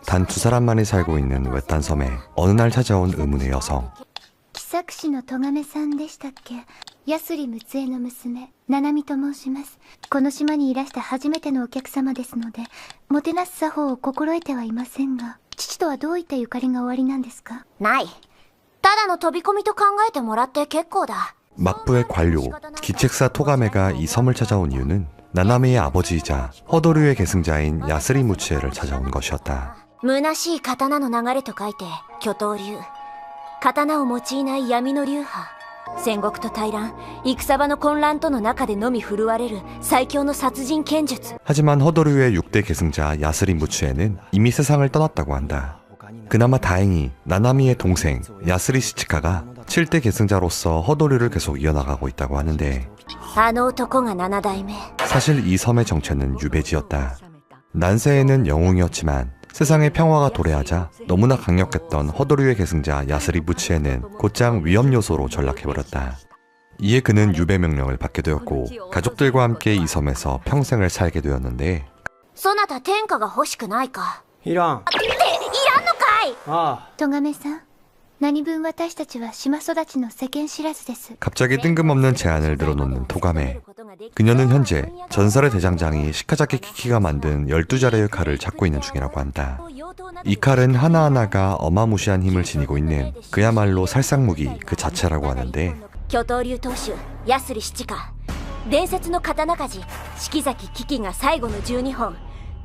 단 두 사람만이 살고 있는 외딴 섬에 어느 날 찾아온 의문의 여성. 木作氏の戸亀さんでしたっけ。ヤスリ六重の娘、七海と申します。この島にいらした初めてのお客様ですので、もてなす作法を心得てはいませんが、父とはどういったゆかりがおありなんですか。ない。ただの飛び込みと考えてもらって結構だ。 막부의 관료, 기책사 토가메가 이 섬을 찾아온 이유는 나나미의 아버지이자 허도류의 계승자인 야스리 무치에를 찾아온 것이었다. 虚しい刀の流れと書いて巨刀流。刀を用いない闇の流派。戦国と大乱、戦場の混乱との中でのみ振るわれる最強の殺人剣術。 하지만 허도류의 6대 계승자 야스리 무치에는 이미 세상을 떠났다고 한다. 그나마 다행히 나나미의 동생 야스리 시치카가 7대 계승자로서 허도류를 계속 이어나가고 있다고 하는데 あの男が7代目。 사실 이 섬의 정체는 유배지였다. 난세에는 영웅이었지만 세상의 평화가 도래하자 너무나 강력했던 허도류의 계승자 야스리 무치에는 곧장 위험 요소로 전락해버렸다. 이에 그는 유배 명령을 받게 되었고 가족들과 함께 이 섬에서 평생을 살게 되었는데 そなた天下が欲しくないか。いらん。っていらんのかい。あ戸亀さん、何分私たちは島育ちの世間知らずです。 갑자기 뜬금없는 제안을 늘어놓는 토가메. 그녀는 현재 전설의 대장장이 시카자키 키키가 만든 12자루의 칼을 찾고 있는 중이라고 한다. 이 칼은 하나하나가 어마무시한 힘을 지니고 있는 그야말로 살상무기 그 자체라고 하는데 巨刀流当主ヤスリ七花。伝説の刀鍛冶四崎キキが最後の12本。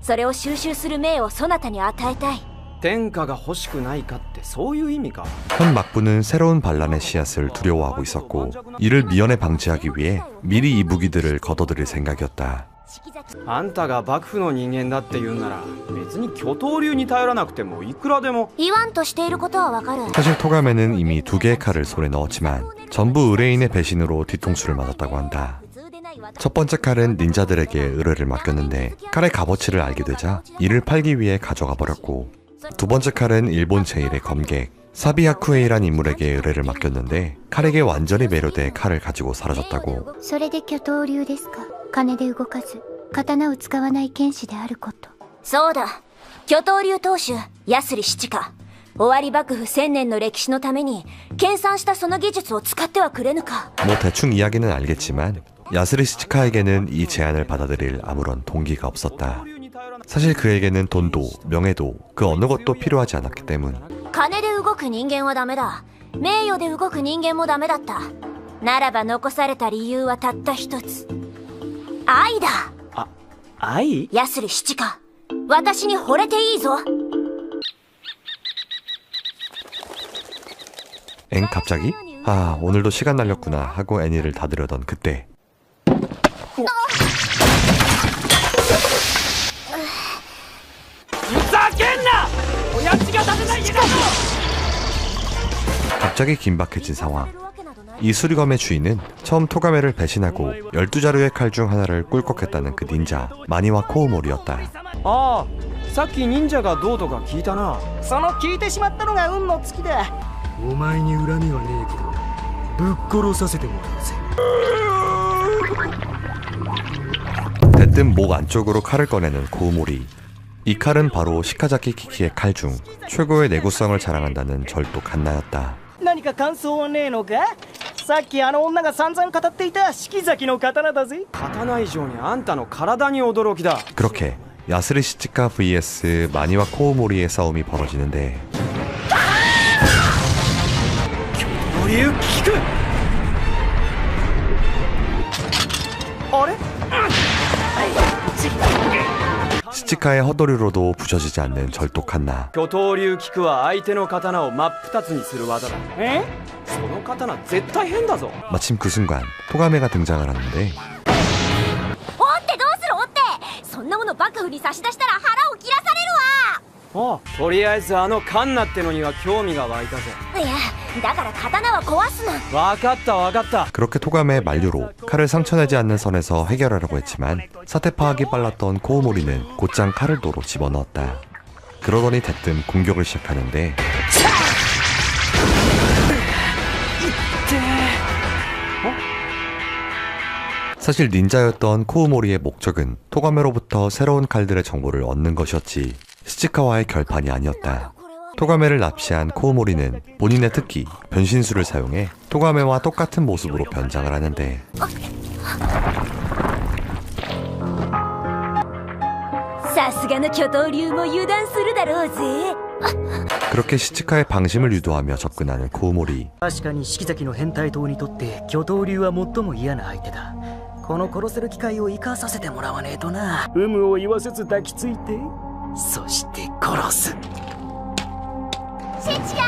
それを収集する命をそなたに与えたい。天下が欲しくないかってそういう意味か。 현 막부는 새로운 반란의 씨앗을 두려워하고 있었고 이를 미연에 방지하기 위해 미리 이 무기들을 걷어들일 생각이었다. あんたが幕府の人間だって言うなら別に巨刀流に頼らなくてもいくらでも。言わんとしていることはわかる。 사실 토가메는 이미 2개의 칼을 손에 넣었지만 전부 의뢰인의 배신으로 뒤통수를 맞았다고 한다. 첫 번째 칼은 닌자들에게 의뢰를 맡겼는데 칼의 값어치를 알게 되자 이를 팔기 위해 가져가 버렸고 두 번째 칼은 일본 제1의 검객 사비야쿠에이란 인물에게 의뢰를 맡겼는데 칼에게 완전히 매료돼 칼을 가지고 사라졌다고. それで巨刀流ですか。金で動かず、刀を使わない剣士であること。そうだ。巨刀流当主ヤスリ七花。終わり幕府1000年の歴史のために研鑽したその技術を使ってはくれぬか。 뭐 대충 이야기는 알겠지만 야스리 시치카에게는 이 제안을 받아들일 아무런 동기가 없었다. 사실 그에게는 돈도 명예도 그 어느 것도 필요하지 않았기 때문. 金で動く人間はダメだ。名誉で動く人間もダメだった。ならば残された理由はたった一つ。愛だ。あ、愛？ヤスリ七花。私に惚れていいぞ。 엥 갑자기? 아 오늘도 시간 날렸구나 하고 애니를 닫으려던 그때 갑자기 긴박해진 상황. 이 수리검의 주인은 처음 토가메를 배신하고 12자루의 칼 중 하나를 꿀꺽했다는 그 닌자 마니와 코우모리였다. ああ、さっき忍者がどうとか聞いたな。その聞いてしまったのが運の尽きだ。お前に恨みはねえけどぶっ殺させてもらうぜ。 대뜸 목 안쪽으로 칼을 꺼내는 코우모리. 이 칼은 바로 시카자키 키키의 칼 중 최고의 내구성을 자랑한다는 절도 갓나였다. 何か感想はねえのか。さっきあの女が散々語っていた四季崎の刀だぜ。刀以上にあんたの体に驚きだ。 그렇게 야스리 시치카 vs 마니와 코우모리의 싸움이 벌어지는데 巨竜効く。あれ？ 시치카의 허도류로도 부셔지지 않는 절도 칸나. 巨刀流効くは相手の刀を真っ二つにする技だ。え？その刀絶対変だぞ。 마침 그 순간 토가메가 등장을 하는데 追ってどうする追って。そんなもの幕府に差し出したら腹を切らされるわ。ああ、とりあえずあのカンナってのには興味が湧いたぜ。いや、だから刀は壊すな。わかったわかった。 그렇게 토가메의 만류로 칼을 상처내지 않는 선에서 해결하려고 했지만 사태 파악이 빨랐던 코우모리는 곧장 칼을 도로 집어넣었다. 그러더니 대뜸 공격을 시작하는데 사실 닌자였던 코우모리의 목적은 토가메로부터 새로운 칼들의 정보를 얻는 것이었지 시치카와의 결판이 아니었다. 토가메를 납치한 코우모리는 본인의 특기 변신술을 사용해 토가메와 똑같은 모습으로 변장을 하는데さすがの巨頭竜も油断するだろうぜ。 그렇게 시치카의 방심을 유도하며 접근하는 코우모리. 確かに四季崎の変態党にとって巨頭竜は最も嫌な相手だ。この殺せる機会を生かさせてもらわねえとな。有無を言わせず抱きついて、そして殺す。シチカ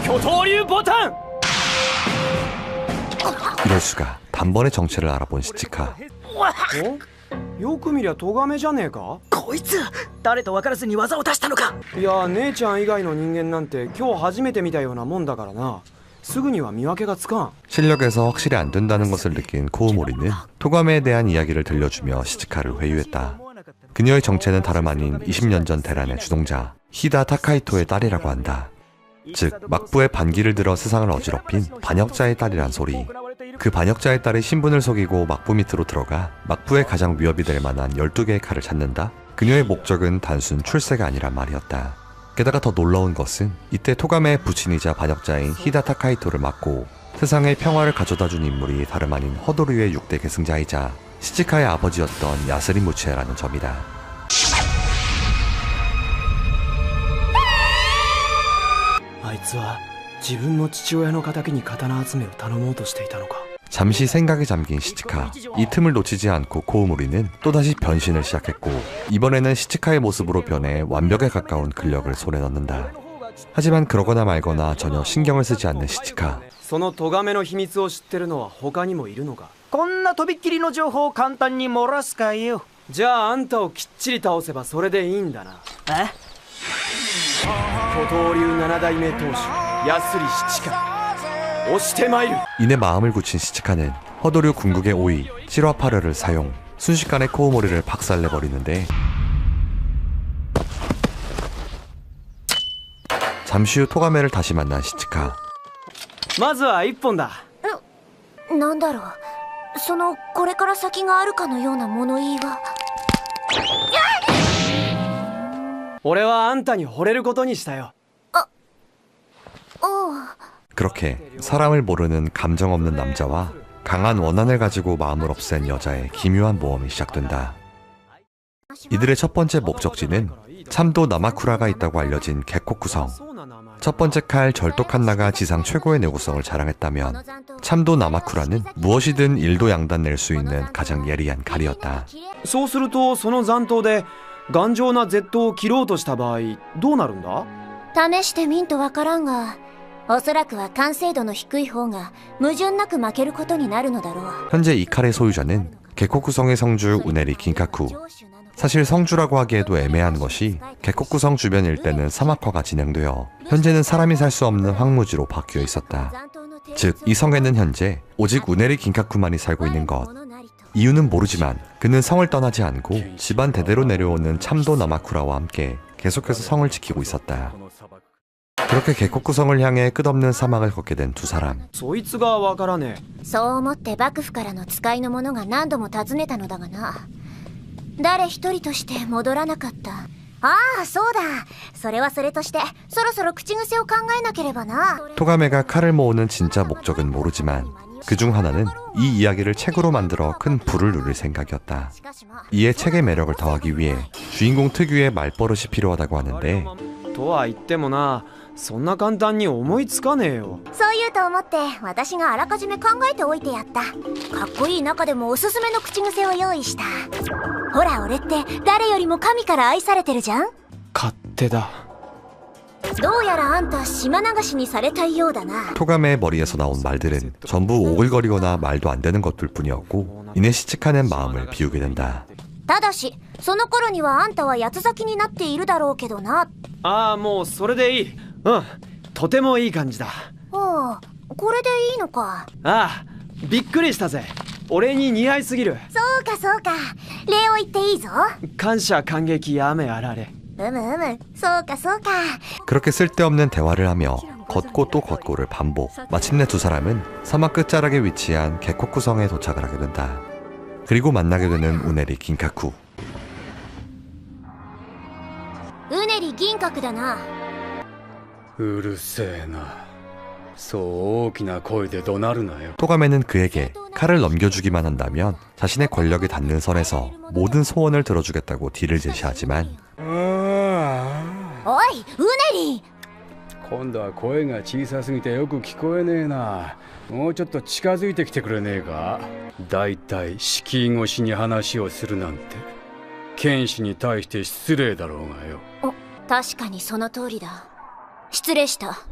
巨頭竜ボタン。 이럴 수가. 단번에 정체를 알아본 시치카. およく見りゃトガメじゃねえか。こいつ誰と分からずに技を出したのか。いや姉ちゃん以外の人間なんて今日初めて見たようなもんだからな。すぐには見分けがつかん。 실력에서 확실히 안 된다는 것을 느낀 코우모리는 토가메에 대한 이야기를 들려주며 시치카를 회유했다. 그녀의 정체는 다름 아닌 20년 전 대란의 주동자 히다 타카이토의 딸이라고 한다. 즉 막부의 반기를 들어 세상을 어지럽힌 반역자의 딸이란 소리. 그 반역자의 딸이 신분을 속이고 막부 밑으로 들어가 막부에 가장 위협이 될 만한 12개의 칼을 찾는다. 그녀의 목적은 단순 출세가 아니란 말이었다. 게다가 더 놀라운 것은 이때 토가메의 부친이자 반역자인 히다 타카이토를 막고 세상에 평화를 가져다준 인물이 다름 아닌 허도류의 6대 계승자이자 시치카의 아버지였던 야스리 무치에라는 점이다. あいつは自分の父親の仇に刀集めを頼もうとしていたのか。 잠시 생각에 잠긴 시치카. 이 틈을 놓치지 않고 코우모리는 또다시 변신을 시작했고 이번에는 시치카의 모습으로 변해 완벽에 가까운 근력을 손에 넣는다. 하지만 그러거나 말거나 전혀 신경을 쓰지 않는 시치카. そのトガメの秘密を知ってるのは他にもいるのか。こんなとびっきりの情報を簡単に漏らすかよ。じゃああんたをきっちり倒せばそれでいいんだな。え？巨頭竜7代目当主ヤスリ七カ。 押してまいる。 이내 마음을 굳힌 시치카는 허도류 궁극의 5위 찌라파르를 사용. 순식간에 코우모리를 박살내버리는데 잠시 후 토가메를 다시 만난 시치카. まずは1本だ。なんだろう。そのこれから先があるかのような物言いは。俺はあんたに惚れることにしたよ。おう。 그렇게 사람을 모르는 감정 없는 남자와 강한 원한을 가지고 마음을 없앤 여자의 기묘한 모험이 시작된다. 이들의 첫 번째 목적지는 참도 나마쿠라가 있다고 알려진 개코쿠성. 첫 번째 칼 절도칸나가 지상 최고의 내구성을 자랑했다면 참도 나마쿠라는 무엇이든 일도 양단 낼 수 있는 가장 예리한 칼이었다. そうするとその残党で頑丈な Z を切ろうとした場合どうなるんだ。試してみんとわからんが、おそらくは完成度の低い方が矛盾なく負けることになるのだろう。 현재 이 칼의 소유자는 개코쿠성의 성주 우네리 긴카쿠. 사실 성주라고 하기에도 애매한 것이 개코쿠성 주변 일대는 사막화가 진행되어 현재는 사람이 살 수 없는 황무지로 바뀌어 있었다. 즉 이 성에는 현재 오직 우네리 긴카쿠만이 살고 있는 것. 이유는 모르지만 그는 성을 떠나지 않고 집안 대대로 내려오는 참도 나마쿠라와 함께 계속해서 성을 지키고 있었다. 그렇게 개코쿠성을 향해 끝없는 사막을 걷게 된 두 사람. そいつがわからねえ。そう思って幕府からの使いの者が何度も訪ねたのだがな。誰一人として戻らなかった。ああ、そうだ。それはそれとしてそろそろ口癖を考えなければな。 토가메가 칼을 모으는 진짜 목적은 모르지만 그중 하나는 이 이야기를 책으로 만들어 큰 부를 누릴 생각이었다. 이에 책의 매력을 더하기 위해 주인공 특유의 말버릇이 필요하다고 하는데 とは言ってもな、そんな簡単に思いつかねえよ。そう言うと思って私があらかじめ考えておいてやった。かっこいい中でもおすすめの口癖を用意した。ほら俺って誰よりも神から愛されてるじゃん。勝手だ。どうやらあんた島流しにされたいようだな。 토가메의 머리에서 나온 말들은 전부 오글거리거나 말도 안 되는 것들 뿐이었고 이내 시치카는 마음을 비우게 된다. ただしその頃にはあんたは八つ咲きになっているだろうけどな。ああ、もうそれでいい。うん、とてもいい感じだ。ああ、これでいいのか。ああ、びっくりしたぜ。俺に似合いすぎる。そうかそうか。礼を言っていいぞ。感謝感激やめあられ。そうかそうか。 그렇게 쓸데없는 대화를 하며 걷고 또 걷고를 반복. 마침내 두 사람은 사막 끝자락에 위치한 개코쿠성에 도착을 하게 된다. 그리고 만나게 되는 우네리 긴카쿠. うねり銀閣だな。うるせえな。そう大きな声で怒鳴るなよ。 토가메는 그에게 칼을 넘겨주기만 한다면 자신의 권력에 닿는 선에서 모든 소원을 들어주겠다고 딜을 제시하지만 ああ。おい、うねり。今度は声が小さすぎてよく聞こえねえな。もうちょっと近づいてきてくれねえか。だいたい敷居越しに話をするなんて剣士に対して失礼だろうがよ。確かにその通りだ。失礼した。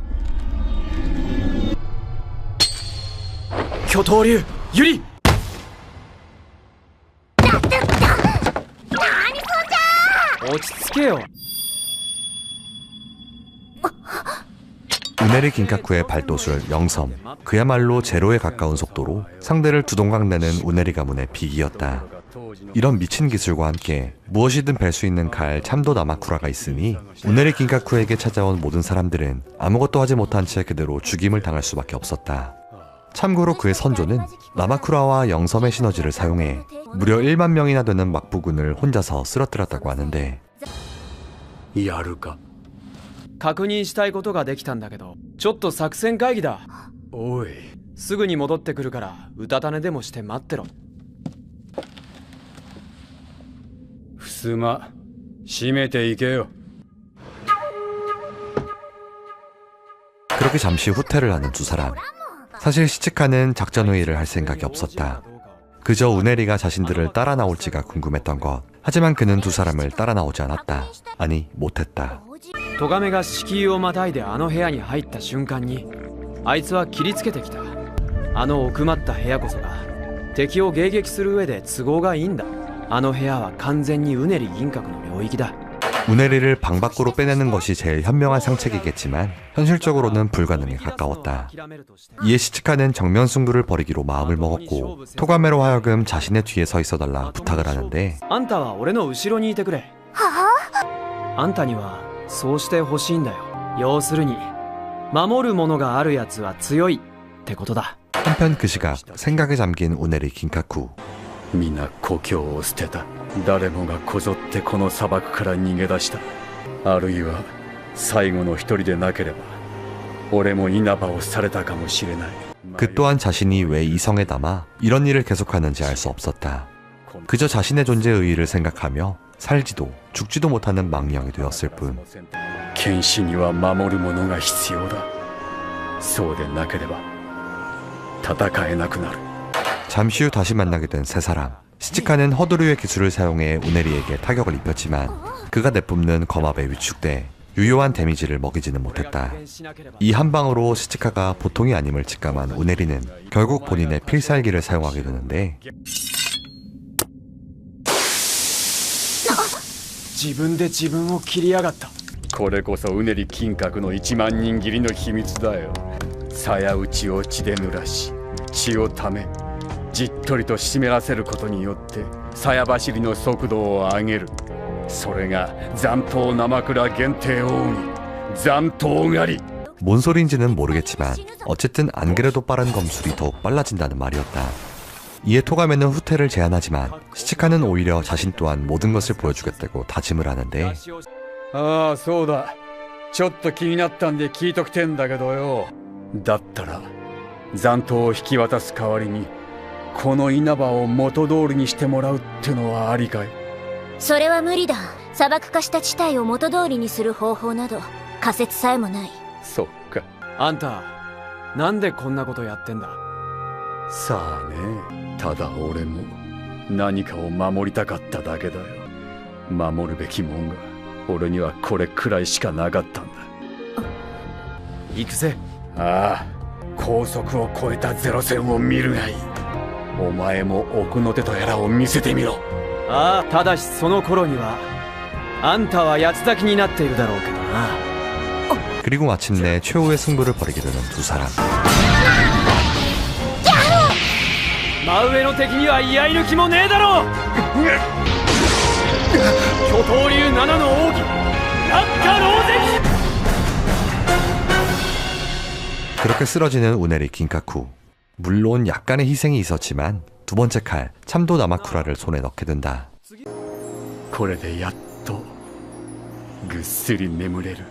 巨頭竜ユリ。落ち着けよ。 우네리 긴카쿠의 발도술 영섬. 그야말로 제로에 가까운 속도로 상대를 두동강 내는 우네리 가문의 비기였다. 이런 미친 기술과 함께 무엇이든 벨 수 있는 칼 참도 나마쿠라가 있으니 우네리 긴카쿠에게 찾아온 모든 사람들은 아무것도 하지 못한 채 그대로 죽임을 당할 수밖에 없었다. 참고로 그의 선조는 나마쿠라와 영섬의 시너지를 사용해 무려 1만 명이나 되는 막부군을 혼자서 쓰러뜨렸다고 하는데 やるか。確認したいことができたんだけど、ちょっと作戦会議だ。おい。すぐに戻ってくるからうたた寝でもして待ってろ。 襖閉めていけよ。 그렇게 잠시 후퇴를 하는 두 사람. 사실 시치카는 작전 회의를 할 생각이 없었다. 그저 우네리가 자신들을 따라 나올지가 궁금했던 것. 하지만 그는 두 사람을 따라 나오지 않았다. 아니, 못했다. トガメが敷居をまたいであの部屋に入った瞬間にあいつは切りつけてきた。あの奥まった部屋こそが敵を迎撃する上で都合がいいんだ。あの部屋は完全にうねり銀閣の領域だ。 우네리를 방 밖으로 빼내는 것이 제일 현명한 상책이겠지만 현실적으로는 불가능에 가까웠다. 이에 시치카는 정면 승부를 벌이기로 마음을 먹었고 토가메로 하여금 자신의 뒤에 서 있어달라 부탁을 하는데 あんたは俺の後ろにいてくれ。あんたにはそうしてほしいんだよ。要するに守るものがあるやつは強いってことだ。 한편 그 시각 생각에 잠긴 우네리 긴카쿠. 皆故郷を捨てた。誰もがこぞってこの砂漠から逃げ出した。あるいは最後の一人でなければ俺も稲葉をされたかもしれない。 그 또한 자신이 왜 이성에 담아 이런 일을 계속하는지 알 수 없었다. 그저 자신의 존재 의의를 생각하며 살지도 죽지도 못하는 망령이 되었을 뿐. 剣士には守るものが必要だ。そうでなければ戦えなくなる。 잠시 후 다시 만나게 된 세 사람. 시치카는 허드류의 기술을 사용해 우네리에게 타격을 입혔지만 그가 내뿜는 검압에 위축돼 유효한 데미지를 먹이지는 못했다. 이 한 방으로 시치카가 보통이 아님을 직감한 우네리는 결국 본인의 필살기를 사용하게 되는데 自分で自分を切りやがった。これこそうねり金閣の1万人斬りの秘密だよ。鞘打ちを血で濡らし血をためじっとりと湿らせることによって鞘走りの速度を上げる。それが残党生倉限定奥義残党狩り。 뭔 소린지는 모르겠지만 어쨌든 안 그래도 빠른 검술이 더욱 빨라진다는 말이었다. 이에 토가메는 후퇴를 제안하지만 시치카는 오히려 자신 또한 모든 것을 보여주겠다고 다짐을 하는데 ああそうだ。ちょっと気になったんで聞いときてんだけどよ。だったら残党を引き渡す代わりにこの稲葉を元通りにしてもらうってのはありかい？それは無理だ。砂漠化した地帯を元通りにする方法など仮説さえもない。そっか。あんたなんでこんなことやってんだ？さあね。ただ俺も何かを守りたかっただけだよ。守るべきもんが俺にはこれくらいしかなかったんだ。行くぜ。ああ、高速を越えたゼロ戦を見るがいい。お前も奥の手とやらを見せてみろ。ああ、ただしその頃にはあんたは八つ咲きになっているだろうけどな。 그리고 마침내 최후의 승부를 벌이게 되는 두 사람. 真上の敵には居合抜きもねえだろう。巨頭竜7の奥義落下狼藉。 그렇게 쓰러지는 우네리 긴카쿠. 물론 약간의 희생이 있었지만 두 번째 칼 참도 나마쿠라를 손에 넣게 된다. これでやっとぐっすり眠れる。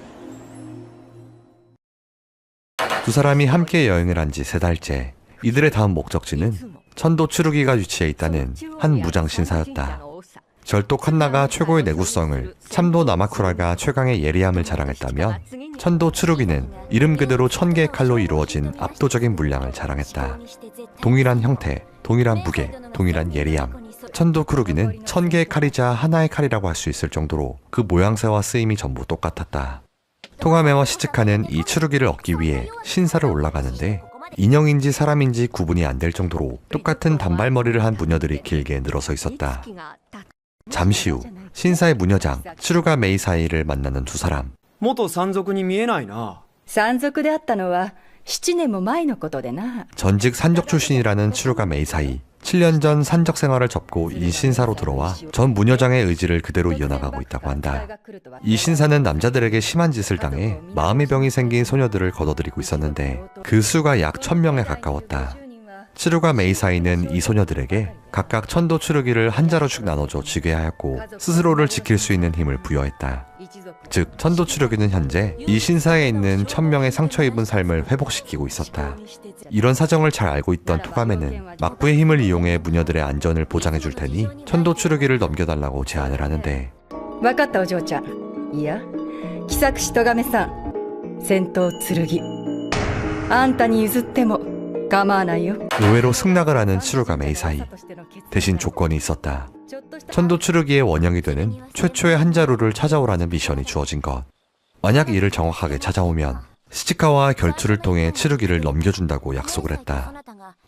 두 사람이 함께 여행을 한 지 3달째. 이들의 다음 목적지는 천도 추루기가 위치해 있다는 한 무장 신사였다. 절독 한나가 최고의 내구성을, 참도 나마쿠라가 최강의 예리함을 자랑했다면 천도 추루기는 이름 그대로 1000개의 칼로 이루어진 압도적인 물량을 자랑했다. 동일한 형태, 동일한 무게, 동일한 예리함. 천도 쿠루기는 1000개의 칼이자 하나의 칼이라고 할 수 있을 정도로 그 모양새와 쓰임이 전부 똑같았다. 토가메와 시츠카는 이 추루기를 얻기 위해 신사를 올라가는데 인형인지 사람인지 구분이 안 될 정도로 똑같은 단발머리를 한 무녀들이 길게 늘어서 있었다. 잠시 후 신사의 무녀장 추루가 메이 사이를 만나는 두 사람. 元山賊に見えないな。山賊であったのは7年も前のことでな。 전직 산적 출신이라는 추루가 메이 사이. 7년 전 산적 생활을 접고 이 신사로 들어와 전 무녀장의 의지를 그대로 이어나가고 있다고 한다. 이 신사는 남자들에게 심한 짓을 당해 마음의 병이 생긴 소녀들을 거둬들이고 있었는데 그 수가 약 1000명에 가까웠다. 추루가 메이 사이는 이 소녀들에게 각각 천도 추루기를 한 자루씩 나눠줘 지게하였고 스스로를 지킬 수 있는 힘을 부여했다. 즉 천도 추루기는 현재 이 신사에 있는 1000명의 상처 입은 삶을 회복시키고 있었다. 이런 사정을 잘 알고 있던 토가메는 막부의 힘을 이용해 무녀들의 안전을 보장해 줄 테니 천도 추루기를 넘겨달라고 제안을 하는데 分かったお嬢ちゃん。いや、喜作しとがめさん。戦闘剣。あんたに譲っても構わないよ。 의외로 승낙을 하는 추루가 메이 사이. 대신 조건이 있었다. 천도 추루기의 원형이 되는 최초의 한 자루를 찾아오라는 미션이 주어진 것. 만약 이를 정확하게 찾아오면 시치카와 결투를 통해 추루기를 넘겨준다고 약속을 했다.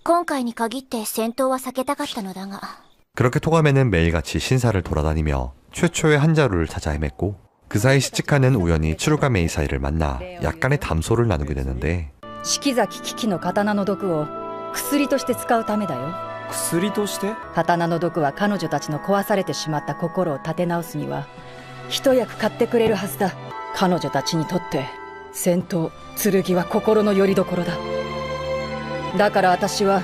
今回に限って戦闘は避けたかったのだが 그렇게 토가메는 매일같이 신사를 돌아다니며 최초의 한 자루를 찾아 헤맸고 그 사이 시치카는 우연히 추루가 메이 사이를 만나 약간의 담소를 나누게 되는데 四季崎危機の刀の毒を薬として使うためだよ。薬として？刀の毒は彼女たちの壊されてしまった心を立て直すには一役買ってくれるはずだ。彼女たちにとって戦闘剣は心の拠り所だ。だから私は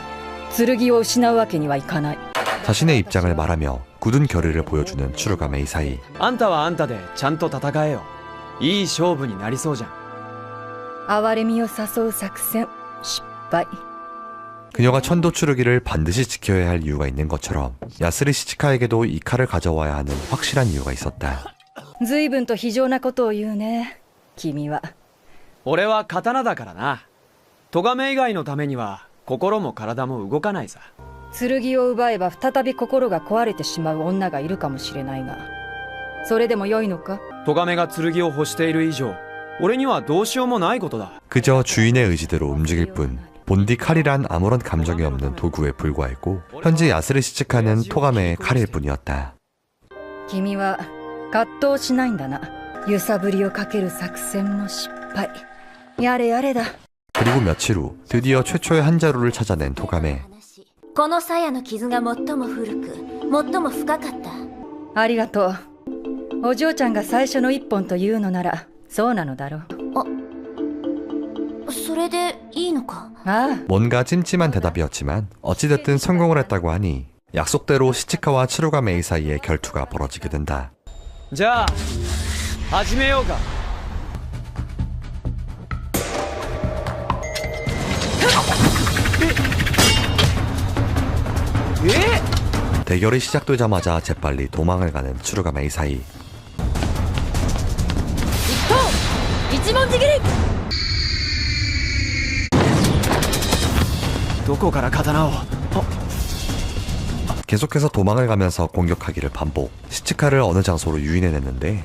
剣を失うわけにはいかない。 자신의 입장을 말하며 굳은 결의를 보여주는 추루가 메이 사이. あんたはあんたでちゃんと戦えよ。いい勝負になりそうじゃん。哀れみを誘う作戦失敗。 그녀가 천도 추루기를 반드시 지켜야 할 이유가 있는 것처럼 야스리 시치카에게도 이 칼을 가져와야 하는 확실한 이유가 있었다. 随分と非常なことを言うね君は。俺は刀だからな。咎め以外のためには心も体も動かないさ。剣を奪えば再び心が壊れてしまう女がいるかもしれないが、それでも良いのか？咎めが剣を欲している以上、俺にはどうしようもないことだ。 그저 주인의 의지대로 움직일 뿐 본디 칼이란 아무런 감정이 없는 도구에 불과했고 현재 야스리 시치카는 토가메의 칼일 뿐이었다. 君は葛藤しないんだな。揺さぶりをかける作戦も失敗。やれやれだ。 그리고 며칠 후 드디어 최초의 한 자루를 찾아낸 토가메. この鞘の傷が最も古く最も深かった。ありがとう。お嬢ちゃんが最初の一本というのならそうなのだろう。それでいいのか？ ああ、 뭔가 찜찜한 대답이었지만 어찌됐든 성공을 했다고 하니 약속대로 시치카와 추루가 메이 사이의 결투가 벌어지게 된다. じゃあ始めようか。 대결이 시작되자마자 재빨리 도망을 가는 추루가 메이 사이. 一文字切り。どこから刀を。 계속해서 도망을 가면서 공격하기를 반복. 시치카를 어느 장소로 유인해냈는데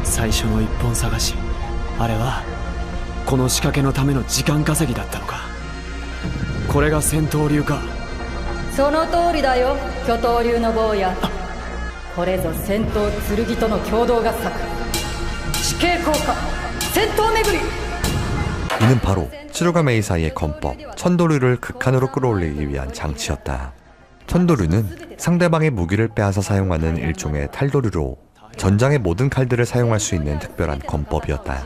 最初の一本探し、あれはこの仕掛けのための時間稼ぎだったのか。これが戦闘流か。その通りだよ巨頭流の坊や。これぞ戦闘剣との共同合作。地形効果戦闘巡り。 이는 바로 추루가 메이 사이의 건법 천도류를 극한으로 끌어올리기 위한 장치였다. 천도류는 상대방의 무기를 빼앗아 사용하는 일종의 탈도류로 전장의 모든 칼들을 사용할 수 있는 특별한 건법이었다.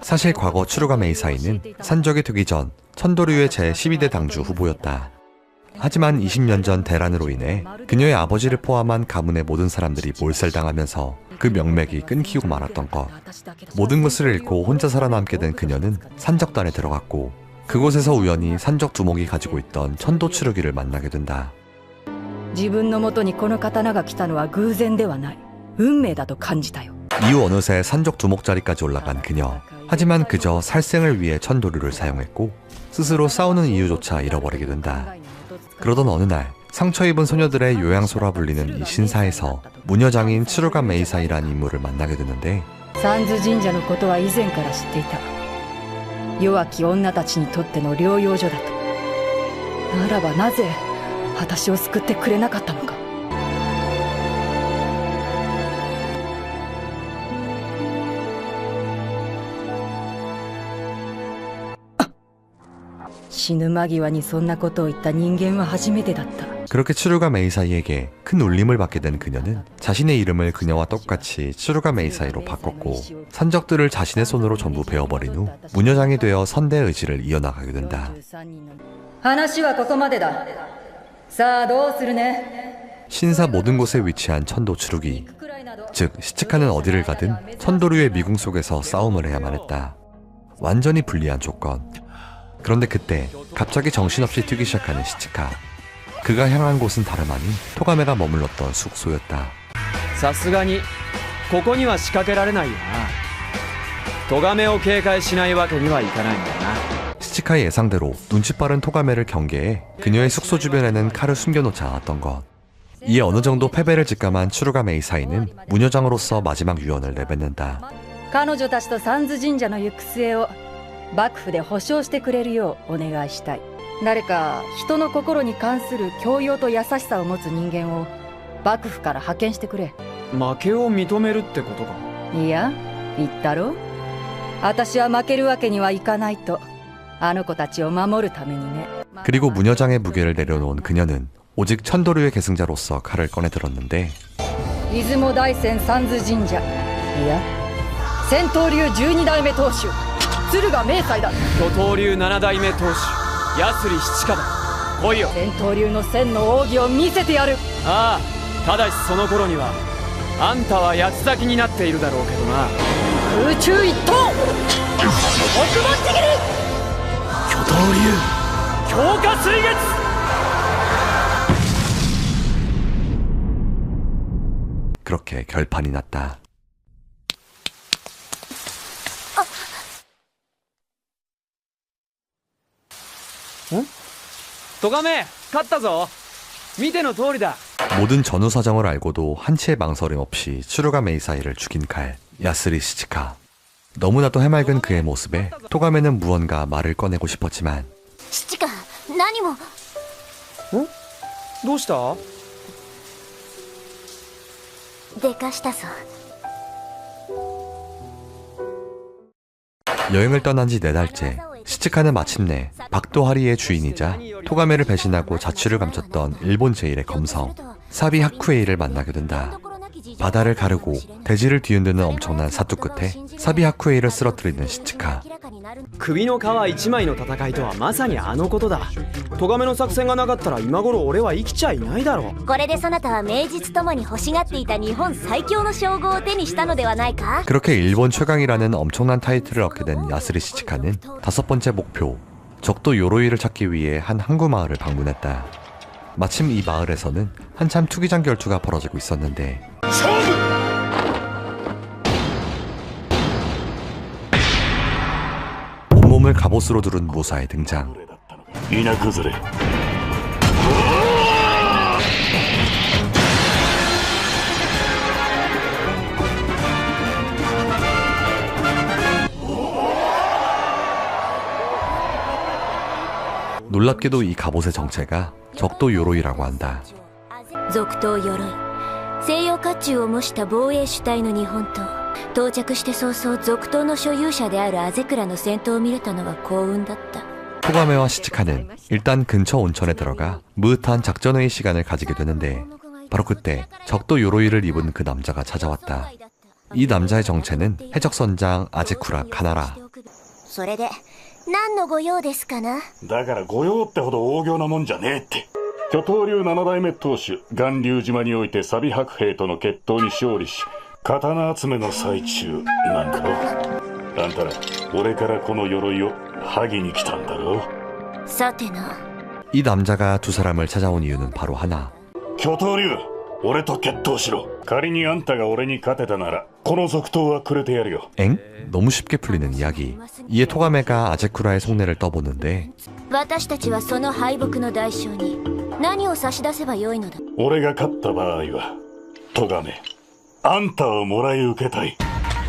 사실 과거 추루가 메이 사이는 산적이 되기 전 천도류의 제12대 당주 후보였다. 하지만 20년 전 대란으로 인해 그녀의 아버지를 포함한 가문의 모든 사람들이 몰살당하면서 그 명맥이 끊기고 말았던 것. 모든 것을 잃고 혼자 살아남게 된 그녀는 산적단에 들어갔고 그곳에서 우연히 산적 두목이 가지고 있던 천도 추르기를 만나게 된다. 自分のもとにこの刀が来たのは偶然ではない運命だと感じたよ 이후 어느새 산적 두목 자리까지 올라간 그녀. 하지만 그저 살생을 위해 천도류를 사용했고 스스로 싸우는 이유조차 잃어버리게 된다. 그러던 어느 날 상처 입은 소녀들의 요양소라 불리는 이 신사에서 무녀장인 츠루가 메이사이라는 인물을 만나게 되는데 三頭神社のことは以前から知っていた弱き女たちにとっての療養所だとならばなぜ私を救ってくれなかったのか死ぬ間際にそんなことを言った人間は初めてだった 그렇게 츠루가 메이사이에게 큰 울림을 받게 된 그녀는 자신의 이름을 그녀와 똑같이 츠루가 메이사이로 바꿨고 산적들을 자신의 손으로 전부 베어버린 후 무녀장이 되어 선대 의지를 이어나가게 된다. 話はここまでださあどうするね 신사 모든 곳에 위치한 천도 추루기, 즉 시츠카는 어디를 가든 천도류의 미궁 속에서 싸움을 해야만 했다. 완전히 불리한 조건. 그런데 그때 갑자기 정신없이 뛰기 시작하는 시츠카. 그가 향한 곳은 다름 아닌 토가메가 머물렀던 숙소였다. さすがにここには仕掛けられないよなトガメを警戒しないわけにはいかないんだな 시츠카의 예상대로 눈치 빠른 토가메를 경계해 그녀의 숙소 주변에는 칼을 숨겨놓지 않았던 것. 이에 어느 정도 패배를 직감한 츠루가 메이사이는 무녀장으로서 마지막 유언을 내뱉는다. 彼女たちと三頭神社の行く末を幕府で保証してくれるようお願いしたい誰か人の心に関する教養と優しさを持つ人間を幕府から派遣してくれ負けを認めるってことかいや言ったろ私は負けるわけにはいかないとあの子たちを守るためにね 그리고 무녀장의 무게를 내려놓은 그녀는 오직 천도류의 계승자로서 칼을 꺼내 들었는데 出雲大山三頭神社いや戦闘流12代目当主敦賀明斎だ巨刀流7代目当主八釣七花だ来いよ戦闘流の千の奥義を見せてやるああただしその頃にはあんたは八つ咲きになっているだろうけどな空中一刀億万ちぎり巨刀流強化水月 그렇게 결판이 났다. トガメ勝ったぞ見ての通りだ 모든 전후 사정을 알고도 한치의 망설임 없이 츠루가 메이사이를 죽인 칼, 야스리 시츠카. 너무나도 해맑은 그의 모습에 토가메는 무언가 말을 꺼내고 싶었지만 七か何もどうした でかしたぞ 여행을 떠난 지 4달째 시츠카는 마침내 박도하리의 주인이자 토가메를 배신하고 자취를 감췄던 일본 제1의 검성 사비 하쿠에이를 만나게 된다. 바다를 가르고 대지를 뒤흔드는 엄청난 사투 끝에 사비 하쿠에이를 쓰러뜨리는 시츠카. 首の皮一枚の戦いとはまさにあのことだトガメの作戦がなかったら今頃俺は生きちゃいないだろうこれでそなたは名実ともに欲しがっていた日本最強の称号を手にしたのではないか 그렇게 일본 최강이라는 엄청난 타이틀을 얻게 된 야스리 시츠카는 5번째 목표 적도 요로이를 찾기 위해 한 항구 마을을 방문했다. 마침 이 마을에서는 한참 투기장 결투가 벌어지고 있었는데 온몸을 갑옷으로 두른 무사의 등장. 놀랍게도 이 갑옷의 정체가 적도 요로이라고 한다. 続刀鎧西洋甲冑を模した防衛主体の日本刀到着して早々続刀の所有者であるアゼクラの戦闘を見れたのは幸運だった 토가메와 시츠카는 일단 근처 온천에 들어가 무릇한 작전회의 시간을 가지게 되는데 바로 그때 적도 요로이를 입은 그 남자가 찾아왔다. 이 남자의 정체는 해적선장 아제쿠라 카나라. それで何のご用ですかなだから御用ってほど大行なもんじゃねえって巨頭流7代目当主巌流島においてサビ白兵との決闘に勝利し刀集めの最中なんだろ。あんたら俺からこの鎧を剥ぎに来たんだろ。さてな。 이 남자가 두 사람을 찾아온 이유는 바로 하나. 巨頭流俺と決闘しろ。仮にあんたが俺に勝てたならこの続投はくれてやるよ。 엥? 너무 쉽게 풀리는 이야기. 이에 토가메가 아제쿠라의 속내를 떠보는데 私たちはその敗北の代償に何を差し出せばよいのだ。俺が勝った場合はトガメあんたをもらい受けたい。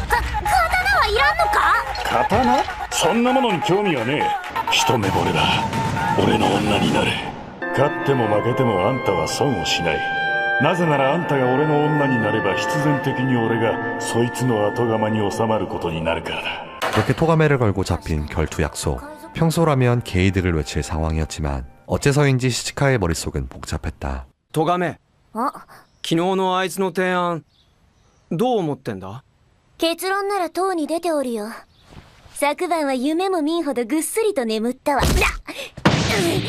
刀はいらんのか。刀？そんなものに興味はねえ。一目惚れだ。俺の女になれ。勝っても負けてもあんたは損をしない。なぜならあんたが俺の女になれば必然的に俺がそいつの後釜に収まることになるからだ。 그렇게 토가메를 걸고 잡힌 결투 약속. 평소라면 개이득을 외칠 상황이었지만 어째서인지 시치카의 머릿속은 복잡했다. トガメ、あ、昨日のあいつの提案どう思ってんだ。結論ならとうに出ておるよ。昨晩は夢も見んほどぐっすりと眠ったわ。何すん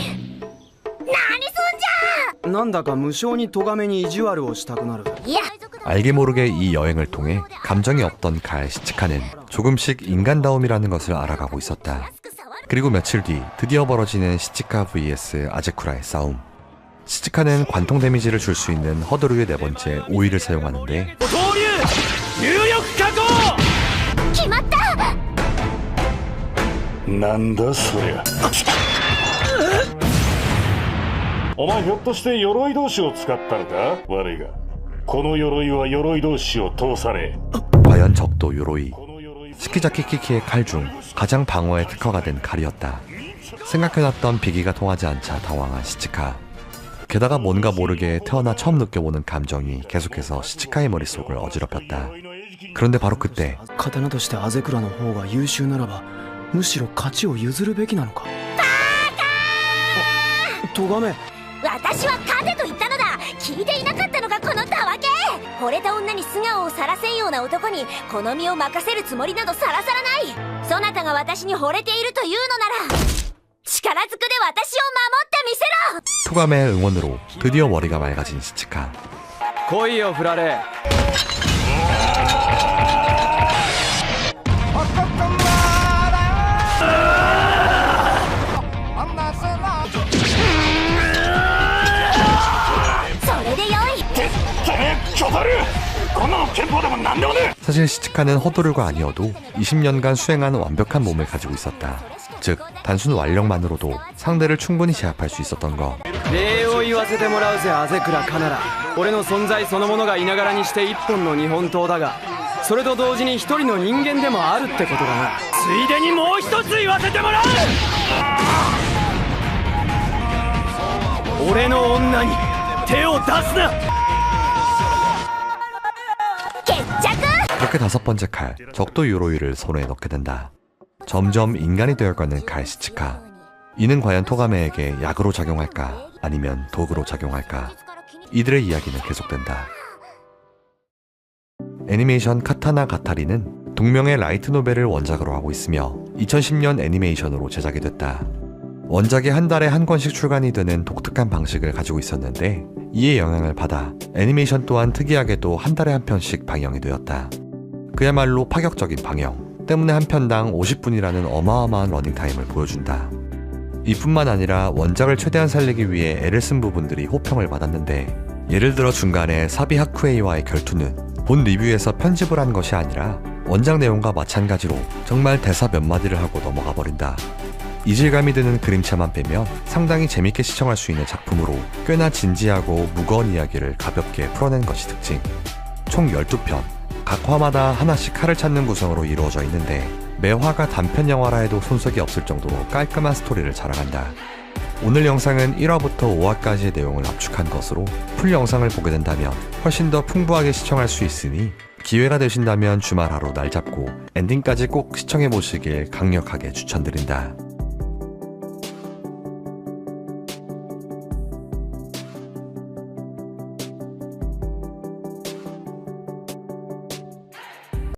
じゃ。なんだか無性にトガメに意地悪をしたくなる。いや 알게 모르게 이 여행을 통해 감정이 없던 가의 시치카는 조금씩 인간다움이라는 것을 알아가고 있었다. 그리고 며칠 뒤 드디어 벌어지는 시치카 vs 아제쿠라의 싸움. 시치카는 관통 데미지를 줄 수 있는 허드루의 네 번째 오이를 사용하는데 決まった。なんだそりゃ。お前ひょっとして鎧同士を使ったのか。悪いがこの鎧は鎧同士を通され。 과연 적도 요로이. 시키자키 키키의 칼 중 가장 방어에 특화가 된 칼이었다. 생각해놨던 비기가 통하지 않자 당황한 시치카. 게다가 뭔가 모르게 태어나 처음 느껴보는 감정이 계속해서 시치카의 머릿속을 어지럽혔다. 그런데 바로 그때 刀としてアゼクラの方が優秀ならばむしろ勝ちを譲るべきなのか。トガメ、私は勝てと言ったのだ。聞いていなかったのかこのたわけ。惚れた女に素顔をさらせんような男に好みを任せるつもりなどさらさらない。そなたが私に惚れているというのなら力ずくで私を守ってみせろ。 토가메의 응원으로 드디어 머리가 맑아진 시치카. 来いよフラレ。それでよい。 사실 시치카는 허도류가 아니어도 20년간 수행한 완벽한 몸을 가지고 있었다. 즉 단순 완력만으로도 상대를 충분히 제압할 수 있었던 거. 礼を言わせてもらうぜアゼクラカナラ。俺の存在そのものがいながらにして一本の日本刀だが、それと同時に一人の人間でもあるってことだな。ついでにもう一つ言わせてもらう。俺の女に手を出すな。 그렇게 다섯 번째 칼, 적도 요로이를 손에 넣게 된다. 점점 인간이 되어가는 칼 시치카. 이는 과연 토가메에게 약으로 작용할까 아니면 도구로 작용할까. 이들의 이야기는 계속된다. 애니메이션 카타나 가타리는 동명의 라이트 노벨을 원작으로 하고 있으며 2010년 애니메이션으로 제작이 됐다. 원작이 한 달에 한 권씩 출간이 되는 독특한 방식을 가지고 있었는데 이에 영향을 받아 애니메이션 또한 특이하게도 한 달에 한 편씩 방영이 되었다. 그야말로 파격적인 방영 때문에 한 편당 50분이라는 어마어마한 러닝타임을 보여준다. 이뿐만 아니라 원작을 최대한 살리기 위해 애를 쓴 부분들이 호평을 받았는데 예를 들어 중간에 사비 하쿠에이와의 결투는 본 리뷰에서 편집을 한 것이 아니라 원작 내용과 마찬가지로 정말 대사 몇 마디를 하고 넘어가 버린다. 이질감이 드는 그림체만 빼면 상당히 재밌게 시청할 수 있는 작품으로 꽤나 진지하고 무거운 이야기를 가볍게 풀어낸 것이 특징. 총 12편, 각 화마다 하나씩 칼을 찾는 구성으로 이루어져 있는데 매 화가 단편 영화라 해도 손색이 없을 정도로 깔끔한 스토리를 자랑한다. 오늘 영상은 1화부터 5화까지의 내용을 압축한 것으로 풀 영상을 보게 된다면 훨씬 더 풍부하게 시청할 수 있으니 기회가 되신다면 주말 하루 날 잡고 엔딩까지 꼭 시청해보시길 강력하게 추천드린다.